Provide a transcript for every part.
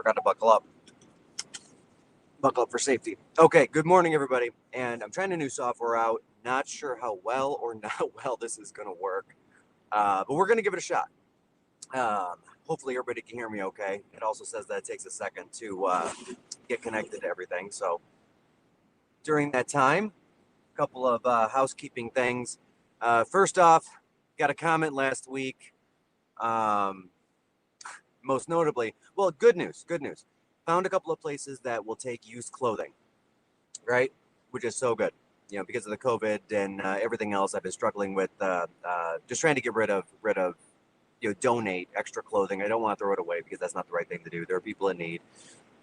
Forgot to buckle up. Buckle up for safety. Okay, good morning, everybody. And I'm trying a new software out. Not sure how well or not well this is going to work, but we're going to give it a shot. Hopefully, everybody can hear me okay. It also says that it takes a second to get connected to everything. So during that time, a couple of housekeeping things. First off, got a comment last week. Most notably, well, good news. Found a couple of places that will take used clothing, right? Which is so good. You know, because of the COVID and everything else, I've been struggling with just trying to get rid of, donate extra clothing. I don't want to throw it away because that's not the right thing to do. There are people in need.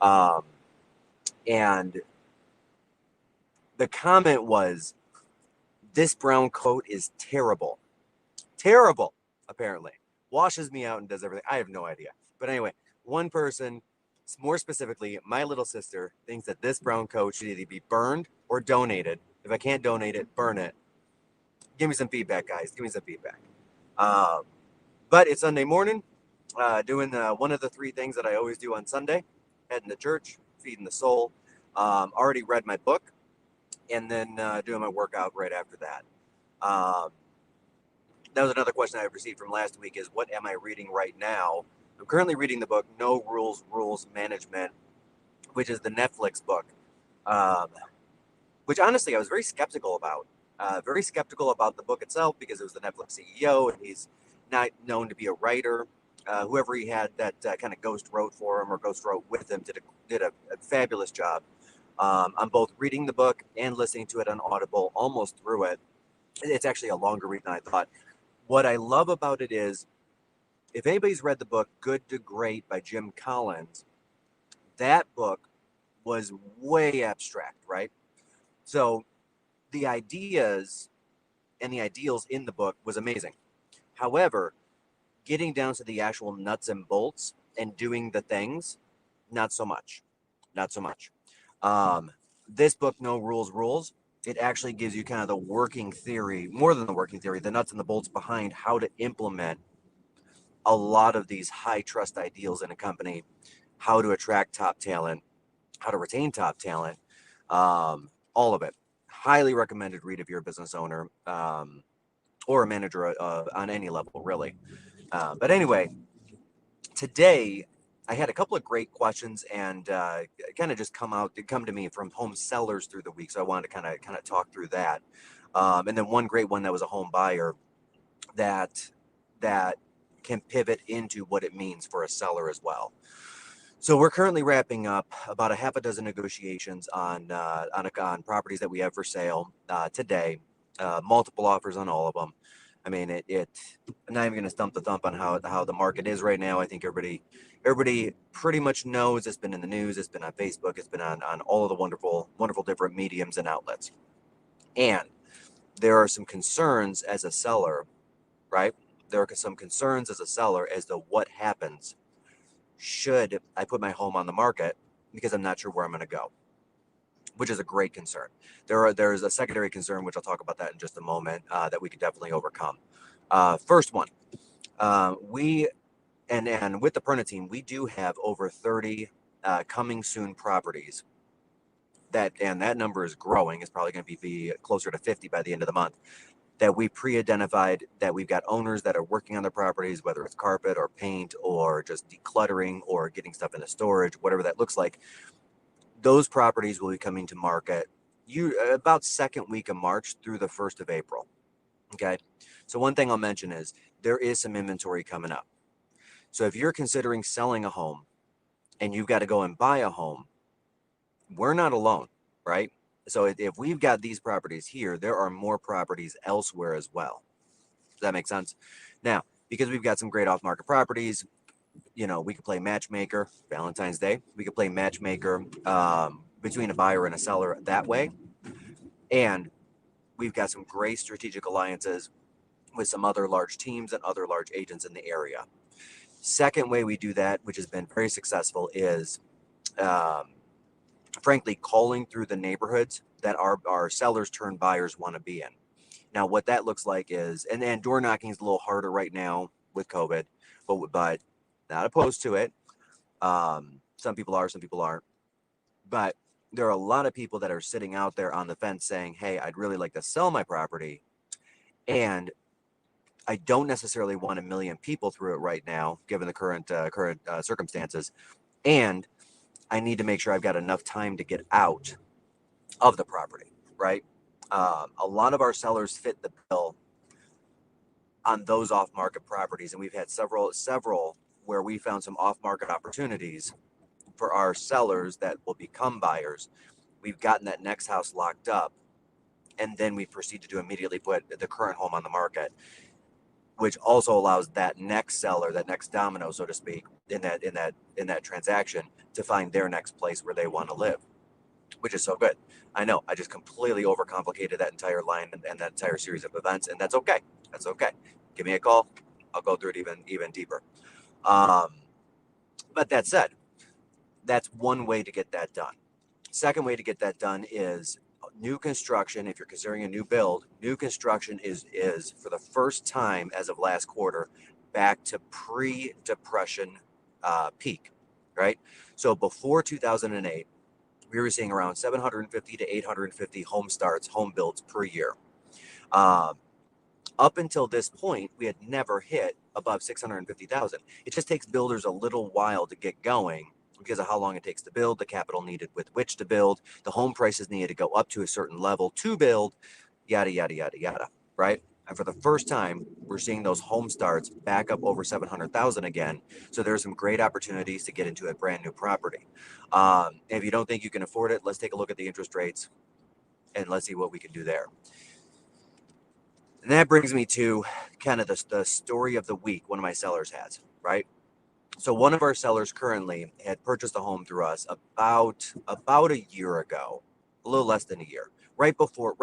And the comment was, this brown coat is terrible. Terrible, apparently. Washes me out and does everything. I have no idea. But anyway, one person, more specifically, my little sister, thinks that this brown coat should either be burned or donated. If I can't donate it, burn it. Give me some feedback, guys. Give me some feedback. But it's Sunday morning, doing one of the three things that I always do on Sunday, heading to church, feeding the soul. Already read my book, and then doing my workout right after that. That was another question I received from last week is, what am I reading right now? I'm currently reading the book No Rules, Rules Management, which is the Netflix book, which honestly I was very skeptical about. Very skeptical about the book itself because it was the Netflix CEO and he's not known to be a writer. Whoever he had that kind of ghost wrote for him or ghost wrote with him did a fabulous job. I'm both reading the book and listening to it on Audible, almost through it. It's actually a longer read than I thought. What I love about it is, if anybody's read the book Good to Great by Jim Collins, that book was way abstract, right? So the ideas and the ideals in the book was amazing. However, getting down to the actual nuts and bolts and doing the things, not so much. Not so much. This book, No Rules, Rules, it actually gives you kind of the working theory, more than the working theory, the nuts and the bolts behind how to implement a lot of these high trust ideals in a company, how to attract top talent, how to retain top talent, all of it. Highly recommended read if you're a business owner or a manager on any level, really. But anyway, today I had a couple of great questions and kind of just come to me from home sellers through the week. So I wanted to kind of talk through that. And then one great one that was a home buyer that can pivot into what it means for a seller as well. So we're currently wrapping up about a half a dozen negotiations on properties that we have for sale today. Multiple offers on all of them. I mean, I'm not even going to stump the thump on how the market is right now. I think everybody pretty much knows. It's been in the news. It's been on Facebook. It's been on all of the wonderful different mediums and outlets. And there are some concerns as a seller, right? There are some concerns as a seller as to what happens should I put my home on the market because I'm not sure where I'm going to go, which is a great concern. There's a secondary concern, which I'll talk about that in just a moment, that we could definitely overcome. First one, we and with the Perna team, we do have over 30 coming soon properties. That number is growing. It's probably going to be closer to 50 by the end of the month. That we pre-identified, that we've got owners that are working on their properties, whether it's carpet or paint or just decluttering or getting stuff into storage, whatever that looks like. Those properties will be coming to market about second week of March through the 1st of April. Okay. So one thing I'll mention is there is some inventory coming up. So if you're considering selling a home and you've got to go and buy a home, we're not alone, right? So if we've got these properties here, there are more properties elsewhere as well. Does that make sense? Now, because we've got some great off-market properties, we could play matchmaker, Valentine's Day. We could play matchmaker between a buyer and a seller that way. And we've got some great strategic alliances with some other large teams and other large agents in the area. Second way we do that, which has been very successful, is frankly calling through the neighborhoods that our sellers turn buyers want to be in. Now, what that looks like is, and door knocking is a little harder right now with COVID, but not opposed to it. Some people are, some people aren't. But there are a lot of people that are sitting out there on the fence saying, hey, I'd really like to sell my property. And I don't necessarily want a million people through it right now, given the current circumstances. And I need to make sure I've got enough time to get out of the property, right? A lot of our sellers fit the bill on those off-market properties, and we've had several where we found some off-market opportunities for our sellers that will become buyers. We've gotten that next house locked up, and then we proceed to immediately put the current home on the market, which also allows that next seller, that next domino, so to speak, in that transaction, to find their next place where they want to live, which is so good. I know I just completely overcomplicated that entire line and that entire series of events, and that's okay. That's okay. Give me a call. I'll go through it even deeper. But that said, that's one way to get that done. Second way to get that done is new construction. If you're considering a new build, new construction is for the first time as of last quarter back to pre-depression peak, right? So before 2008, we were seeing around 750 to 850 home starts, home builds per year. Up until this point, we had never hit above 650,000. It just takes builders a little while to get going because of how long it takes to build, the capital needed with which to build, the home prices needed to go up to a certain level to build, yada, yada, yada, yada, right? And for the first time, we're seeing those home starts back up over 700,000 again. So there's some great opportunities to get into a brand new property. If you don't think you can afford it, let's take a look at the interest rates and let's see what we can do there. And that brings me to kind of the story of the week one of my sellers has, right? So one of our sellers currently had purchased a home through us about a year ago, a little less than a year, right before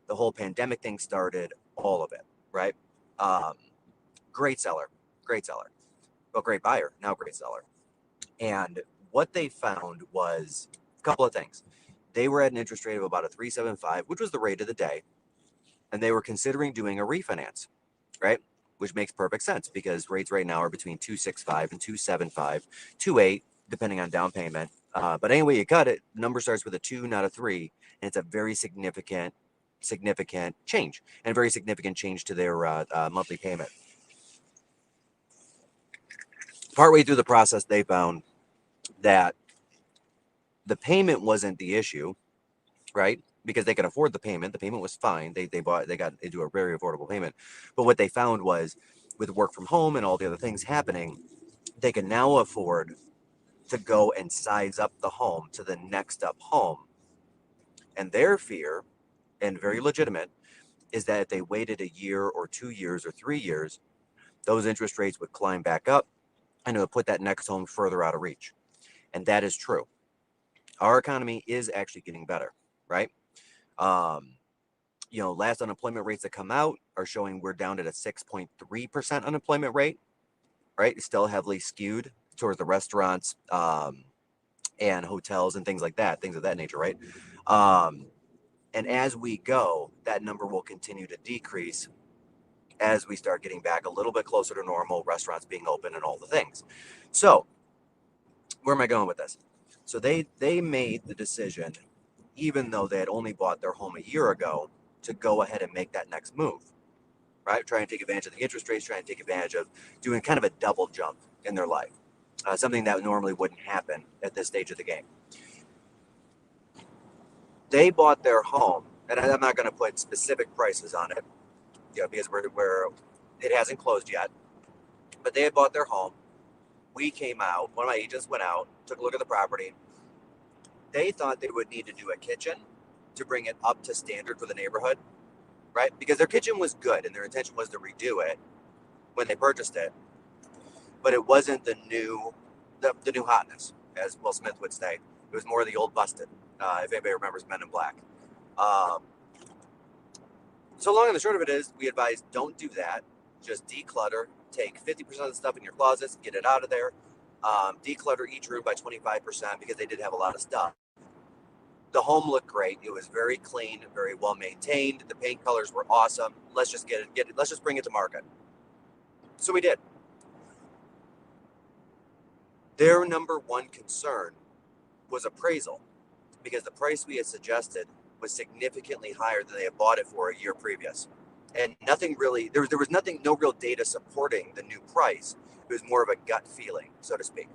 the whole pandemic thing started, all of it, right? Great seller, well, great buyer, now great seller. And what they found was a couple of things. They were at an interest rate of about a 3.75, which was the rate of the day, and they were considering doing a refinance, right? Which makes perfect sense because rates right now are between 2.65 and 2.75, 2.8, depending on down payment. But anyway, you cut it, the number starts with a 2, not a 3, and it's a very significant change, and a very significant change to their monthly payment. Partway through the process, they found that the payment wasn't the issue, right? Because they could afford the payment. The payment was fine. They got into a very affordable payment. But what they found was, with work from home and all the other things happening, they can now afford to go and size up the home to the next up home. And their fear, and very legitimate, is that if they waited a year or 2 years or 3 years, those interest rates would climb back up and it would put that next home further out of reach. And that is true. Our economy is actually getting better, right? Last unemployment rates that come out are showing we're down at a 6.3% unemployment rate, right? It's still heavily skewed towards the restaurants and hotels and things like that, things of that nature, right? And as we go, that number will continue to decrease as we start getting back a little bit closer to normal, restaurants being open and all the things. So where am I going with this? So they made the decision, even though they had only bought their home a year ago, to go ahead and make that next move, right? Trying to take advantage of the interest rates, trying to take advantage of doing kind of a double jump in their life, something that normally wouldn't happen at this stage of the game. They bought their home, and I'm not going to put specific prices on it, because we're it hasn't closed yet, but they had bought their home. We came out, one of my agents went out, took a look at the property. They thought they would need to do a kitchen to bring it up to standard for the neighborhood, right? Because their kitchen was good and their intention was to redo it when they purchased it, but it wasn't the new hotness, as Will Smith would say. It was more of the old busted, if anybody remembers Men in Black. So long and the short of it is, we advise don't do that. Just declutter, take 50% of the stuff in your closets, get it out of there. Declutter each room by 25% because they did have a lot of stuff. The home looked great. It was very clean, very well maintained. The paint colors were awesome. Let's just let's just bring it to market. So we did. Their number one concern was appraisal, because the price we had suggested was significantly higher than they had bought it for a year previous. And nothing really, there was nothing, no real data supporting the new price. It was more of a gut feeling, so to speak.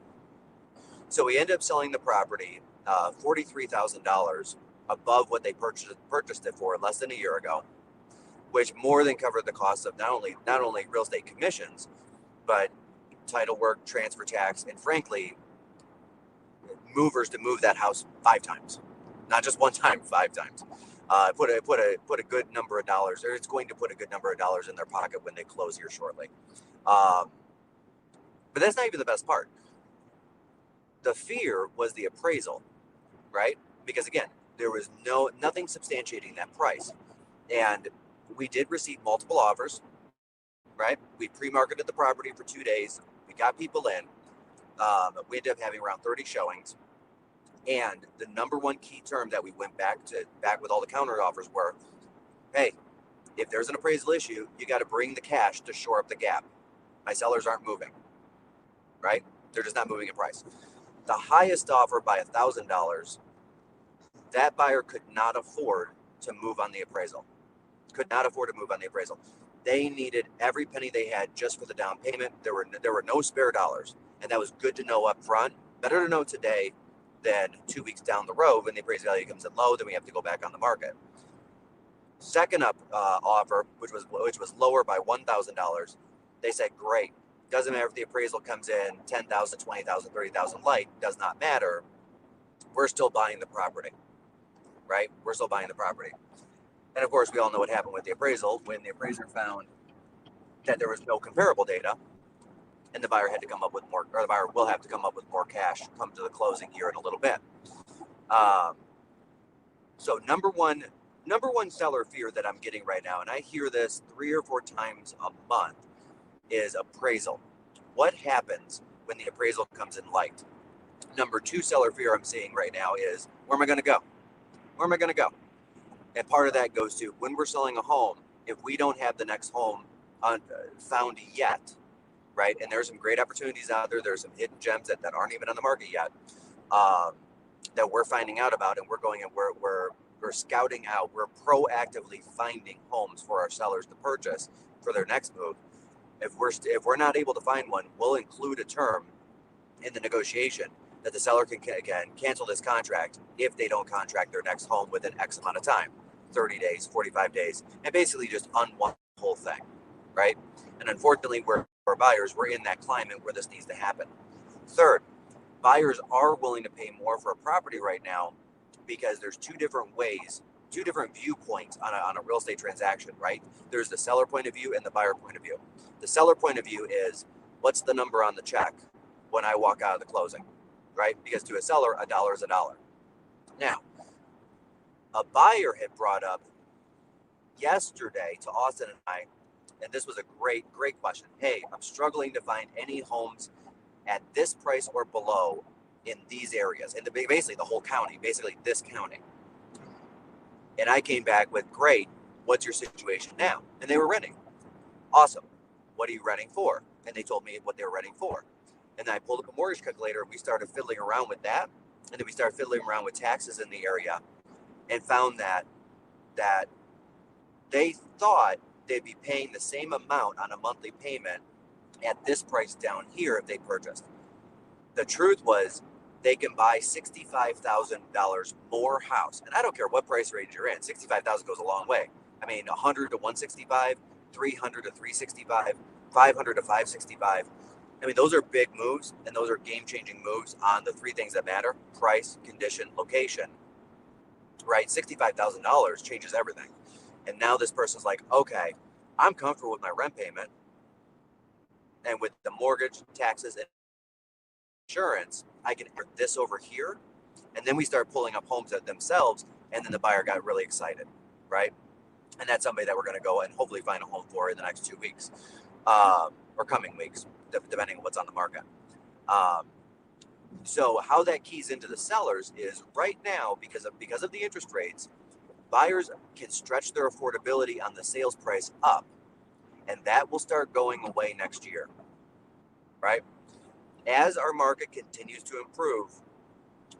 So we ended up selling the property $43,000 above what they purchased it for less than a year ago, which more than covered the cost of not only real estate commissions, but title work, transfer tax, and frankly, movers to move that house 5 times, not just one time, 5 times. Put a good number of dollars, or it's going to put a good number of dollars in their pocket when they close here shortly. But that's not even the best part. The fear was the appraisal, right? Because again, there was nothing substantiating that price, and we did receive multiple offers, right? We pre-marketed the property for 2 days. We got people in. We ended up having around 30 showings. And the number one key term that we went back with all the counter offers were, hey, if there's an appraisal issue, you got to bring the cash to shore up the gap. My sellers aren't moving, right? They're just not moving in price. The highest offer by $1,000, that buyer could not afford to move on the appraisal. They needed every penny they had just for the down payment. There were no spare dollars, and that was good to know up front. Better to know today than 2 weeks down the road when the appraised value comes in low, then we have to go back on the market. Second up offer, which was lower by $1,000, they said, great. Doesn't matter if the appraisal comes in 10,000, 20,000, 30,000 light, does not matter. We're still buying the property, right? We're still buying the property. And of course, we all know what happened with the appraisal when the appraiser found that there was no comparable data, and the buyer had to come up with more, or the buyer will have to come up with more cash come to the closing here in a little bit. So number one seller fear that I'm getting right now, and I hear this 3 or 4 times a month, is appraisal. What happens when the appraisal comes in light? Number 2 seller fear I'm seeing right now is, where am I going to go? Where am I going to go? And part of that goes to, when we're selling a home, if we don't have the next home found yet, right? And there's some great opportunities out there. There's some hidden gems that aren't even on the market yet, that we're finding out about, and we're going and we're scouting out. We're proactively finding homes for our sellers to purchase for their next move. If we're not able to find one, we'll include a term in the negotiation that the seller can cancel this contract if they don't contract their next home within X amount of time, 30 days, 45 days, and basically just unwind the whole thing, right? And unfortunately, we're buyers, we're in that climate where this needs to happen. Third, buyers are willing to pay more for a property right now because there's 2 different ways, 2 different viewpoints on a real estate transaction, right? There's the seller point of view and the buyer point of view. The seller point of view is, what's the number on the check when I walk out of the closing, right? Because to a seller, $1 is $1. Now, a buyer had brought up yesterday to Austin and I, and this was a great question. Hey, I'm struggling to find any homes at this price or below in these areas, and basically the whole county, basically this county. And I came back with, great, what's your situation now? And they were renting. Awesome. What are you renting for? And they told me what they were renting for. And then I pulled up a mortgage calculator, and we started fiddling around with that. And then we started fiddling around with taxes in the area, and found that they thought they'd be paying the same amount on a monthly payment at this price down here if they purchased. The truth was, they can buy $65,000 more house. And I don't care what price range you're in, $65,000 goes a long way. I mean, 100 to 165, 300 to 365, 500 to 565. I mean, those are big moves, and those are game-changing moves on the 3 things that matter: price, condition, location, right? $65,000 changes everything. And now this person's like, okay, I'm comfortable with my rent payment, and with the mortgage, taxes, and insurance, I can add this over here. And then we start pulling up homes themselves, and then the buyer got really excited, right? And that's somebody that we're going to go and hopefully find a home for in the next 2 weeks, or coming weeks, depending on what's on the market. So how that keys into the sellers is, right now, because of the interest rates, buyers can stretch their affordability on the sales price up, and that will start going away next year, right? As our market continues to improve,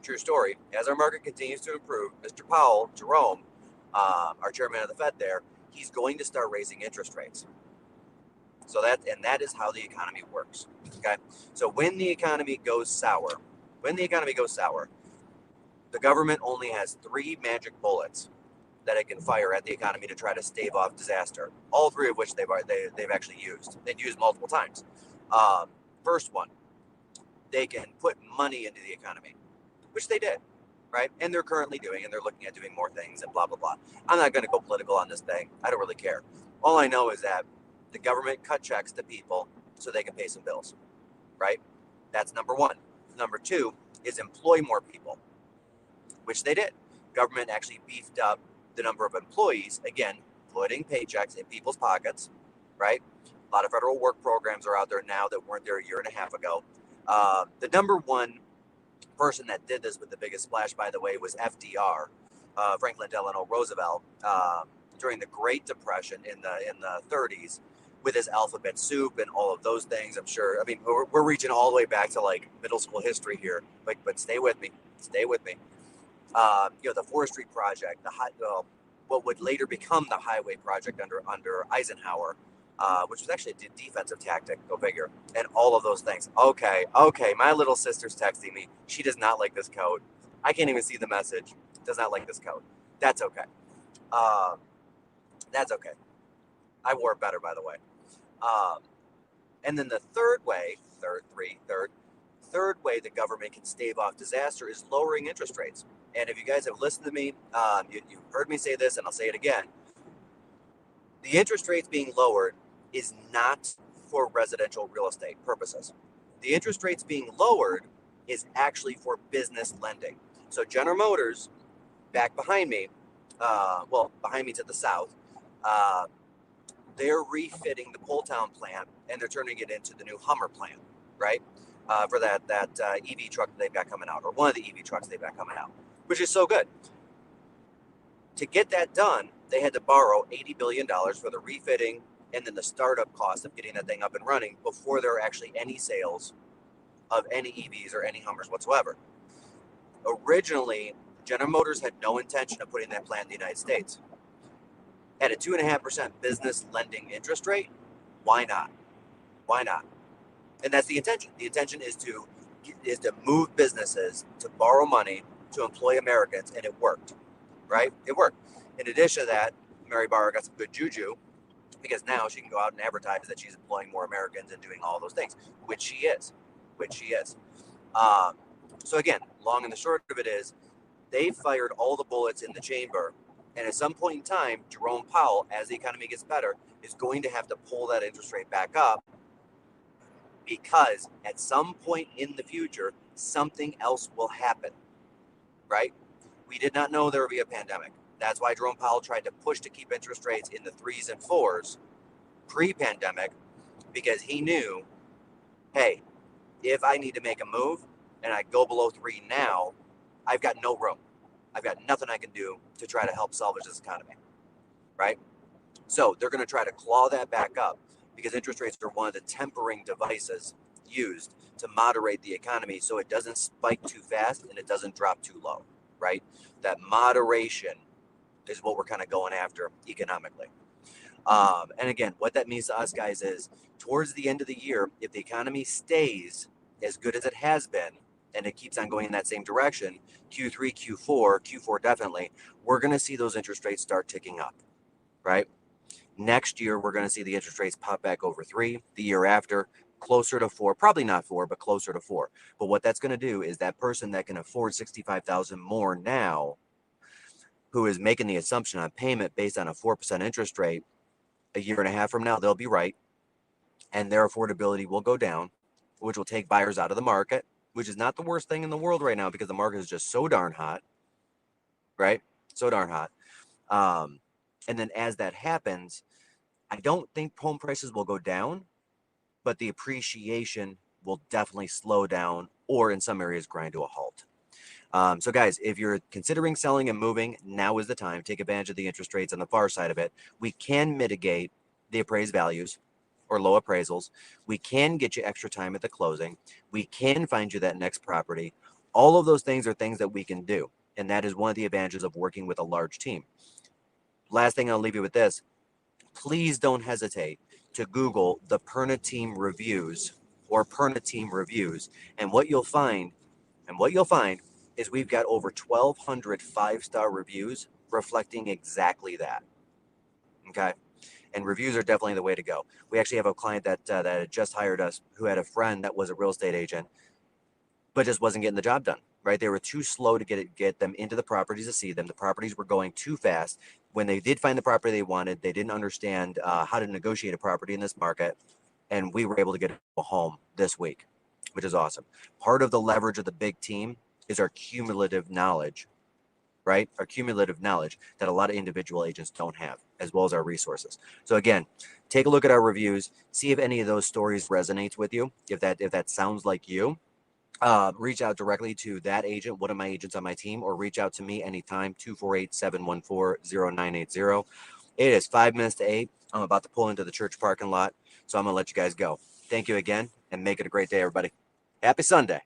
true story, as our market continues to improve, Mr. Powell, Jerome, our chairman of the Fed there, he's going to start raising interest rates. So that is how the economy works. Okay. So when the economy goes sour, the government only has 3 magic bullets that it can fire at the economy to try to stave off disaster. All 3 of which they've actually used. They've used multiple times. First one, they can put money into the economy, which they did, right? And they're currently doing, and they're looking at doing more things and blah, blah, blah. I'm not going to go political on this thing. I don't really care. All I know is that the government cut checks to people so they can pay some bills, right? That's number one. Number two is employ more people, which they did. Government actually beefed up the number of employees, again, putting paychecks in people's pockets, right? A lot of federal work programs are out there now that weren't there a year and a half ago. The number one person that did this with the biggest splash, by the way, was FDR, Franklin Delano Roosevelt, during the Great Depression in the 30s, with his alphabet soup and all of those things. I'm sure. I mean, we're reaching all the way back to like middle school history here, but stay with me. The Forestry Project, what would later become the Highway Project under Eisenhower, which was actually a defensive tactic, go figure, and all of those things. Okay, my little sister's texting me. She does not like this coat. I can't even see the message. Does not like this coat. That's okay. That's okay. I wore it better, by the way. And then the third way the government can stave off disaster is lowering interest rates. And if you guys have listened to me, you've heard me say this, and I'll say it again. The interest rates being lowered is not for residential real estate purposes. The interest rates being lowered is actually for business lending. So General Motors, back behind me, behind me to the south, they're refitting the Poletown plant and they're turning it into the new Hummer plant, right? For that EV truck that they've got coming out, or one of the EV trucks they've got coming out, which is so good. To get that done, they had to borrow $80 billion for the refitting and then the startup cost of getting that thing up and running before there are actually any sales of any EVs or any Hummers whatsoever. Originally, General Motors had no intention of putting that plant in the United States. At a 2.5% business lending interest rate, why not? And that's the intention. The intention is to move businesses to borrow money to employ Americans, and it worked, right? It worked. In addition to that, Mary Barra got some good juju because now she can go out and advertise that she's employing more Americans and doing all those things, which she is. So again, long and the short of it is, they fired all the bullets in the chamber. And at some point in time, Jerome Powell, as the economy gets better, is going to have to pull that interest rate back up, because at some point in the future, something else will happen, right? We did not know there would be a pandemic. That's why Jerome Powell tried to push to keep interest rates in the 3s and 4s pre-pandemic, because he knew, hey, if I need to make a move and I go below 3 now, I've got no room. I've got nothing I can do to try to help salvage this economy, right? So they're going to try to claw that back up, because interest rates are one of the tempering devices used to moderate the economy so it doesn't spike too fast and it doesn't drop too low, right? That moderation is what we're kind of going after economically. And again, what that means to us guys is, towards the end of the year, if the economy stays as good as it has been, and it keeps on going in that same direction, Q3, Q4 definitely, we're going to see those interest rates start ticking up, right? Next year, we're going to see the interest rates pop back over 3. The year after, closer to 4, probably not 4, but closer to 4. But what that's going to do is that person that can afford $65,000 more now, who is making the assumption on payment based on a 4% interest rate, a year and a half from now, they'll be right, and their affordability will go down, which will take buyers out of the market, which is not the worst thing in the world right now, because the market is just so darn hot, right? So darn hot. And then as that happens, I don't think home prices will go down, but the appreciation will definitely slow down, or in some areas grind to a halt. So guys, if you're considering selling and moving, now is the time. Take advantage of the interest rates on the far side of it. We can mitigate the appraised values, or low appraisals. We can get you extra time at the closing. We can find you that next property. All of those things are things that we can do. And that is one of the advantages of working with a large team. Last thing I'll leave you with this. Please don't hesitate to Google the Perna Team reviews or Perna Team reviews. And what you'll find is we've got over 1,200 5-star reviews reflecting exactly that. Okay. And reviews are definitely the way to go. We actually have a client that had just hired us who had a friend that was a real estate agent, but just wasn't getting the job done. Right? They were too slow to get them into the properties to see them. The properties were going too fast. When they did find the property they wanted, they didn't understand how to negotiate a property in this market, and we were able to get a home this week, which is awesome. Part of the leverage of the big team is our cumulative knowledge, right? Our cumulative knowledge that a lot of individual agents don't have, as well as our resources. So again, take a look at our reviews, see if any of those stories resonates with you. If that sounds like you, reach out directly to that agent, one of my agents on my team, or reach out to me anytime, 248-714-0980. It is 5 minutes to 8. I'm about to pull into the church parking lot, so I'm going to let you guys go. Thank you again, and make it a great day, everybody. Happy Sunday.